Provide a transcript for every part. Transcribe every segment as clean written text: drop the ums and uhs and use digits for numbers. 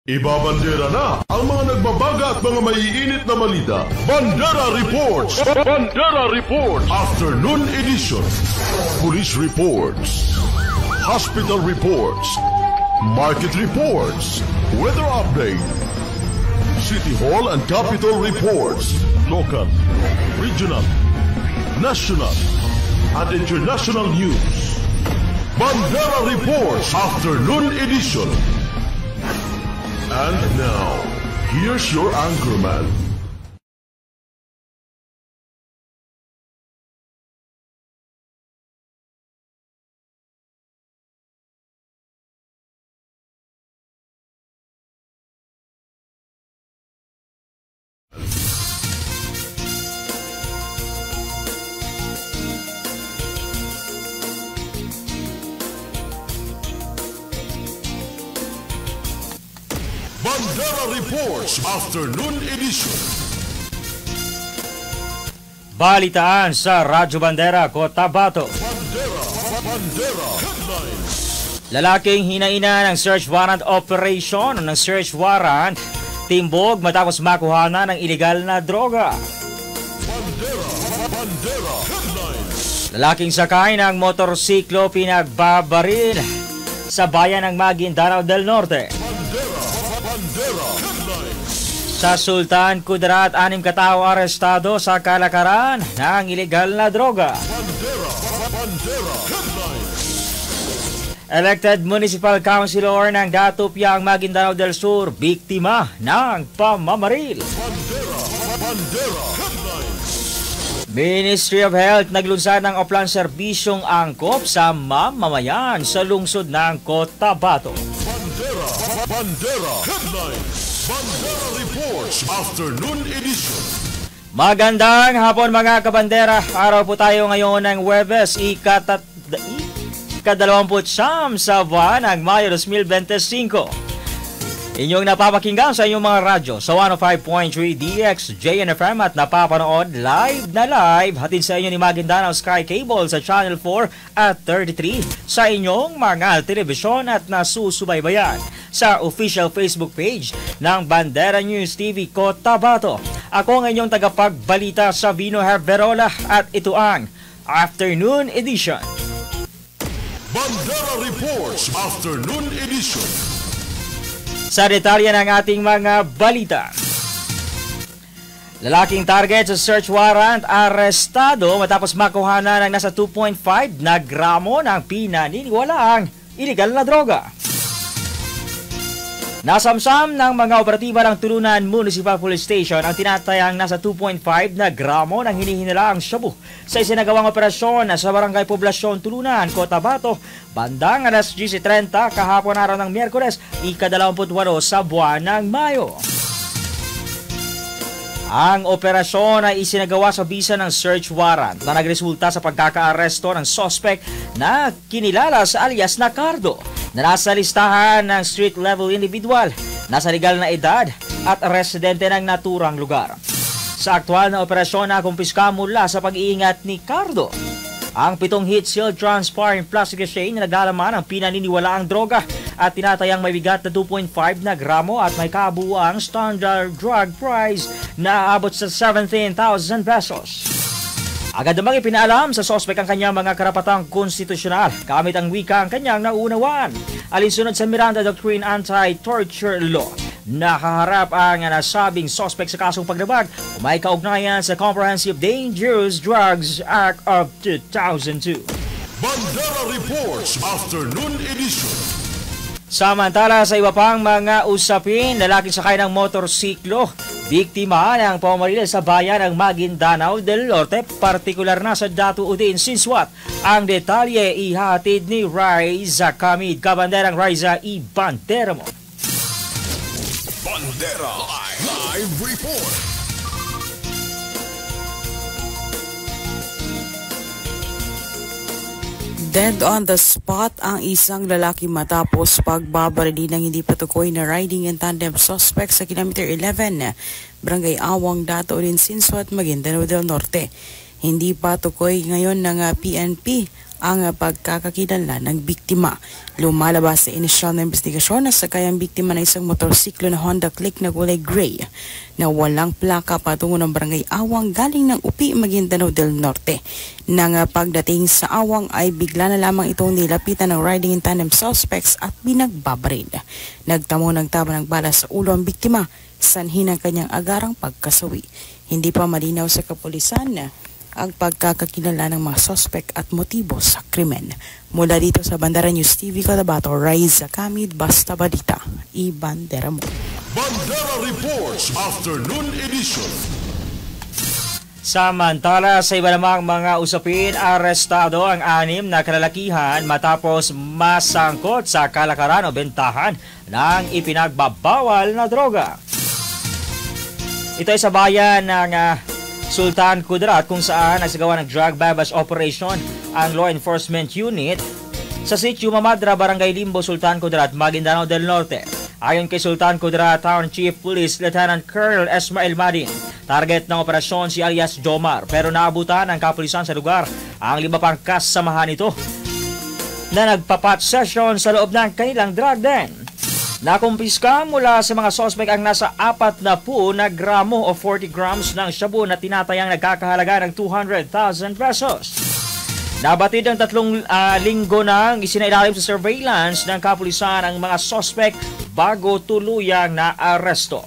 Ibabandera na ang mga nagbabaga at mga maiinit na balita. Bandera Reports! Bandera Reports! Afternoon Edition. Police Reports. Hospital Reports. Market Reports. Weather Update. City Hall and Capitol Reports. Local, regional, national, and international news. Bandera Reports Afternoon Edition. And now, here's your anchorman. Bandera Reports Afternoon Edition. Balitaan sa Radyo Bandera, Cotabato. Bandera Headlines. Lalaking hinaina ng search warrant operation ng search warrant timbog matapos makuha ng iligal na droga. Bandera Headlines. Lalaking sakay ng motorsiklo pinagbabaril sa bayan ng Maguindanao del Norte. Bandera Headlines. Sa Sultan Kudarat, 6 katao arestado sa kalakaran ng iligal na droga. Bandera Headlines. Elected Municipal Councilor ng Datupyang Maguindanao del Sur, biktima ng pamamaril. Bandera Headlines. Ministry of Health naglunsad ng oplan serbisyong angkop sa mamamayan sa lungsod ng Cotabato. Bandera Headlines. Bandera Reports Afternoon Edition. Magandang hapon mga kabandera. Araw po tayo ngayon ng Huwebes, ika-29 sa buwan ng Mayo 2025. Inyong napapakinggan sa inyong mga radyo sa 105.3 DX JNFM at napapanood live na live hatid sa inyo ni Maguindanao Sky Cable sa Channel 4 at 33 sa inyong mga telebisyon at nasusubaybayan sa official Facebook page ng Bandera News TV Cotabato. Ako ang inyong tagapagbalita sa Vino Herberola at ito ang Afternoon Edition. Bandera Reports Afternoon Edition. Sa detalye ng ating mga balita. Lalaking target sa search warrant arestado matapos makuha ng nasa 2.5 na gramo ng pinaniniwalaang iligal na droga. Nasamsam ng mga operatiba ng Tulunan Municipal Police Station ang tinatayang nasa 2.5 na gramo ng hinihinalaang shabu sa isinagawang operasyon sa Barangay Poblasyon Tulunan, Cotabato, bandang alas 10:30 kahapon araw ng Miyerkules, ika-28 sa buwan ng Mayo. Ang operasyon ay isinagawa sa bisa ng search warrant na nagresulta sa pagkakaaresto ng suspect na kinilala sa alias na Cardo, na nasa listahan ng street-level individual, nasa legal na edad at residente ng naturang lugar. Sa aktual na operasyon na kumpiska mula sa pag-iingat ni Cardo ang 7 heat-sealed transparent plastic sachet na naglalaman ng pinaniniwalaang droga at tinatayang may bigat na 2.5 na gramo at may kabuuang standard drug price na aabot sa 17,000 pesos. Agad namang ipinaalam sa sospek ang kanyang mga karapatang konstitusyonal gamit ang wika ang kanyang nauunawaan. Alinsunod sa Miranda Doctrine Anti-Torture Law, nakaharap ang nasabing sospek sa kasong paglabag o may kaugnayan sa Comprehensive Dangerous Drugs Act of 2002. Bandera Reports Afternoon Edition. Samantala sa iba pang mga usapin, lalaking sakay ng motorsiklo, biktima ng pamamaril sa bayan ng Maguindanao del Norte, partikular na sa Datu Udin, Sinswat. Ang detalye ihatid ni Raiza Kamid, kabanderang Raiza Bandera mo. Bandera Live Report. Dead on the spot ang isang lalaki matapos pagbabarili ng hindi patukoy na riding in tandem suspect sa kilometer 11, Barangay Awang, Datu Udin, Sinswat, Maguindanao del Norte. Hindi patukoy ngayon ng PNP ang pagkakakilala ng biktima. Lumalabas sa inisyal na investigasyon na sakay ang biktima ng isang motorsiklo na Honda Click na kulay gray na walang plaka patungo ng Barangay Awang galing ng Upi, Maguindanao del Norte. Nang pagdating sa Awang ay bigla na lamang itong nilapitan ng riding in tandem suspects at binagbabaril. Nagtamo ng tama ng bala sa ulo ang biktima, sanhi ng kanyang agarang pagkasawi. Hindi pa malinaw sa kapulisan ang pagkakakilala ng mga suspect at motibo sa krimen. Mula dito sa Bandera News TV Cotabato, Raiza Kamid, Basta Balita, Ibandera mo. Bandera Reports Afternoon Edition. Samantala, sa iba namang mga usapin, arestado ang 6 na kalalakihan matapos masangkot sa kalakaran o bentahan ng ipinagbabawal na droga. Ito ay sa bayan ng Sultan Kudarat kung saan nagsagawa ng drug bypass operation ang Law Enforcement Unit sa Sitio Mamadra, Barangay Limbo, Sultan Kudarat, Maguindanao del Norte. Ayon kay Sultan Kudarat Town Chief Police Lieutenant Colonel Esmail Madin, target ng operasyon si alias Jomar, pero naabutan ng kapulisan sa lugar ang 5 pang kasamahan nito na nagpapat session sa loob ng kanilang drug den. Nakumpiska mula sa mga sospek ang nasa 40 na gramo o 40 grams ng shabu na tinatayang nagkakahalaga ng 200,000 pesos. Nabatid ang 3 linggo nang isinailalim sa surveillance ng kapulisan ang mga sospek bago tuluyang naaresto.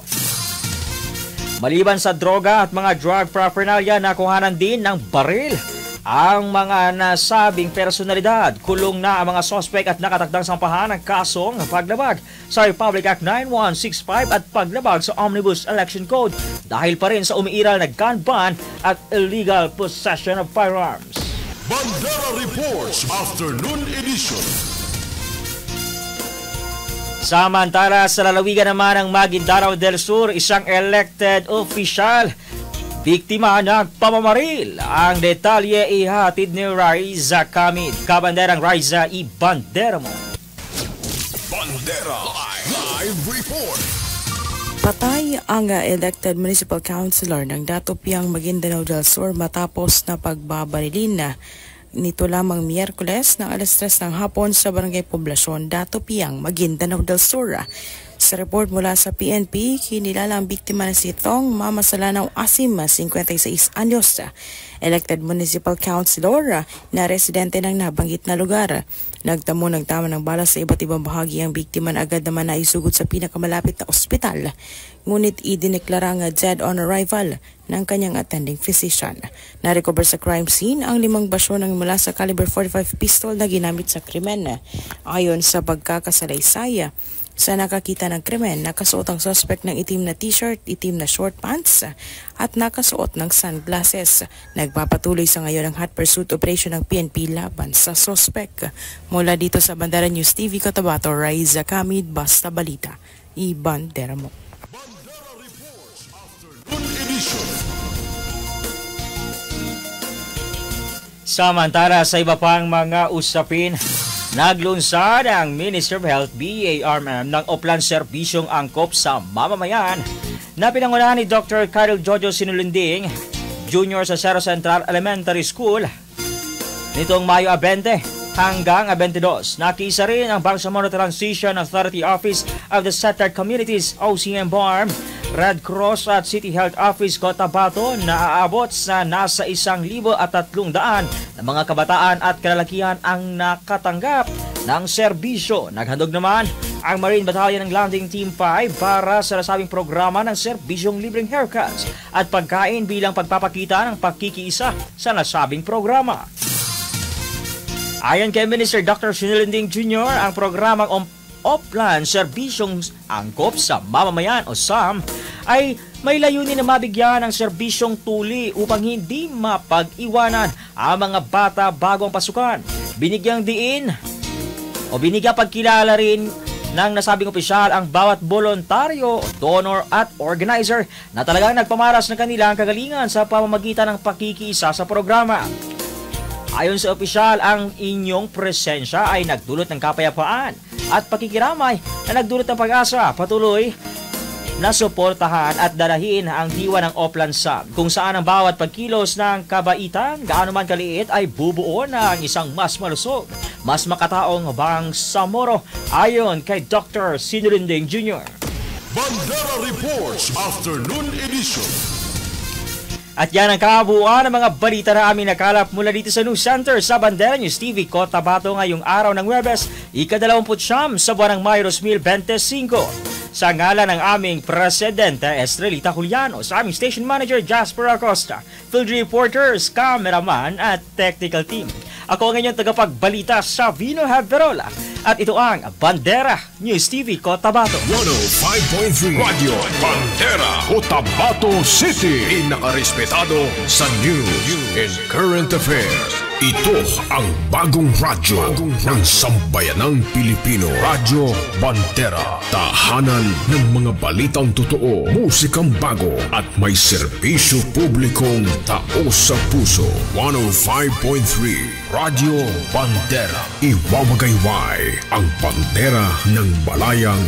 Maliban sa droga at mga drug paraphernalia, nakuhanan din ng baril ang mga nasabing personalidad. Kulong na ang mga sospek at nakatakdang sampahan ng kasong paglabag sa Republic Act 9165 at paglabag sa Omnibus Election Code dahil pa rin sa umiiral na gun ban at illegal possession of firearms. Bandera Reports Afternoon Edition. Samantala, sa lalawigan naman ng Maguindanao del Sur, isang elected official biktima ng pamamaril. Ang detalye ihatid ni Raiza Kamid. Kabanderang Raiza, ibandera mo. Bandera Live Report. Patay ang elected municipal councilor ng Datopiang, Maguindanao del Sur matapos na pagbabarilin nito lamang Miyerkules ng alas 3 ng hapon sa Barangay Poblasyon, Datopiang, Maguindanao del Sur. Sa report mula sa PNP, kinilala ang biktima na si Thong Mama Salanaw Asim, 56 anyos, elected municipal councilor na residente ng nabanggit na lugar. Nagtamo ng tama ng bala sa iba't ibang bahagi ang biktima na agad naman naisugod sa pinakamalapit na ospital. Ngunit idineklara nga dead on arrival ng kanyang attending physician. Na-recover sa crime scene ang 5 basyo ng mula sa caliber 45 pistol na ginamit sa krimen. Ayon sa pagkakasalaysay, sa nakakita ng krimen, nakasuot ang suspect ng itim na t-shirt, itim na short pants at nakasuot ng sunglasses. Nagpapatuloy sa ngayon ang hot pursuit operation ng PNP laban sa suspect. Mula dito sa Bandera News TV Cotabato, Raiza Kamid, Basta Balita, ibandera mo. Bandera Reports Afternoon Edition. Samantala, sa iba pang mga usapin, naglunsad ang Minister of Health BARM ng Oplan Serbisyong Angkop sa Mamamayan na pinangunahan ni Dr. Kyril Jojo Sinulinding Jr. sa Cerro Central Elementary School nitong Mayo 20 hanggang 22. Nakisa rin ang Bangsamoro Transition Authority Office of the Settled Communities OCM BARM, Red Cross at City Health Office Cotabato na aabot sa nasa 1,300 na mga kabataan at kalalakihan ang nakatanggap ng serbisyo. Naghandog naman ang Marine Battalion ng Landing Team 5 para sa nasabing programa ng serbisyong libreng haircuts at pagkain bilang pagpapakita ng pagkikiisa sa nasabing programa. Ayon kay Minister Dr. Sinulinding Jr., ang programang Oplan Serbisyong Angkop sa Mamamayan o SAM ay may layunin na mabigyan ng serbisyong tuli upang hindi mapag-iwanan ang mga bata bago ang pasukan. Binigyang pagkilala rin ng nasabing opisyal ang bawat voluntaryo, donor at organizer na talagang nagpamaras ng kanilang kagalingan sa pamamagitan ng pakikiisa sa programa. Ayon sa opisyal, ang inyong presensya ay nagdulot ng kapayapaan at pakikiramay na nagdulot ng pag-asa. Patuloy na suportahan at dalahin ang diwa ng Oplan Sub, kung saan ang bawat pagkilos ng kabaitan, gaano man kaliit, ay bubuo ng isang mas malusog, mas makataong Bangsamoro, ayon kay Dr. Sinulinding Jr. Bandera Reports Afternoon Edition. At yan ang kabuuan ng mga balita na aming nakalap mula dito sa News Center sa Bandera News TV Cotabato ngayong araw ng Huwebes, ika-29 sa buwan ng Mayo 2025. Sa ngalan ng aming Presidente Estrelita Juliano, sa aming Station Manager Jasper Acosta, field reporters, cameraman at technical team. Ako ang inyong tagapagbalita sa Vino Haverola at ito ang Bandera News TV Cotabato. 105.3 Radio Bandera Cotabato City. Inakarespetado sa news and current affairs. Ito ang bagong radyo ng sambayanang Pilipino. Radyo Bandera. Tahanan ng mga balitang totoo, musikang bago at may serbisyo publikong taos sa puso. 105.3 Radio Bandera. Iwawagayway ang bandera ng balayang